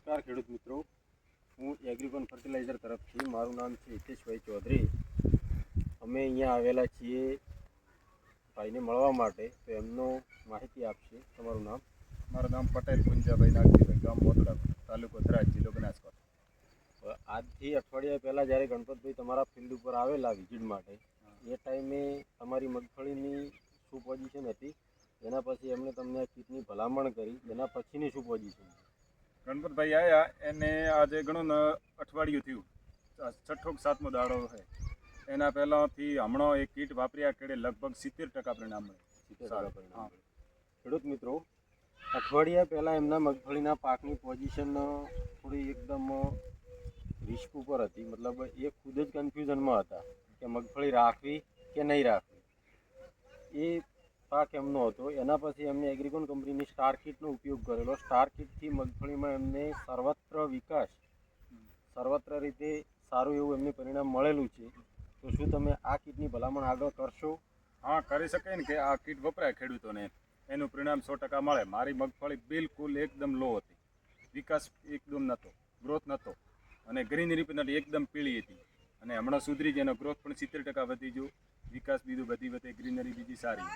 નમસ્કાર ખેડૂત મિત્રો, હું એગ્રીકોન ફર્ટિલાઇઝર તરફથી મારું નામ છે હિતેશભાઈ ચૌધરી. અમે અહીંયા આવેલા છીએ ભાઈને મળવા માટે, તો એમનો માહિતી આપશે. તમારું નામ? મારું નામ પટેલ પુંજાભાઈ નાગજીભાઈ, ગામ મોતડા, તાલુકો થરાદ, જિલ્લો બનાસકાંઠા. આજથી અઠવાડિયા પહેલાં જ્યારે ગણપતભાઈ તમારા ફિલ્ડ ઉપર આવેલા વિઝિટ માટે, એ ટાઈમે તમારી મગફળીની શું પોઝિશન હતી, એના પછી એમણે તમને આ કીટની ભલામણ કરી, એના પછીની શું પોઝિશન? ગણપતભાઈ આવ્યા એને આજે ઘણું અઠવાડિયું થયું, છઠ્ઠો કે સાતમો દાડો છે. એના પહેલાંથી હમણાં એક કીટ વાપર્યા કેળે લગભગ 70% પરિણામ મળે. 70% પરિણામ મળે. ખેડૂત મિત્રો, અઠવાડિયા પહેલાં એમના મગફળીના પાકની પોઝિશન થોડી એકદમ રિસ્ક ઉપર હતી. મતલબ એ ખુદ જ કન્ફ્યુઝનમાં હતા કે મગફળી રાખવી કે નહીં રાખવી. એ પાક એમનો હતો. એના પછી એમને એગ્રીકોન કંપનીની સ્ટાર કીટનો ઉપયોગ કરેલો. સ્ટાર કીટથી મગફળીમાં એમને સર્વત્ર વિકાસ, સર્વત્ર રીતે સારું એવું એમને પરિણામ મળેલું છે. તો શું તમે આ કીટની ભલામણ આગળ કરશો? હા, કરી શકે ને કે આ કીટ વપરાય ખેડૂતોને, એનું પરિણામ 100% મળે. મારી મગફળી બિલકુલ એકદમ લો હતી, વિકાસ એકદમ નહોતો, ગ્રોથ નહોતો, અને ગ્રીનરી પણ એકદમ પીળી હતી. અને હમણાં સુધરી જેનો ગ્રોથ પણ 70% વધી ગયો, વિકાસ બીજું બધી વધે, ગ્રીનરી બીજી સારી.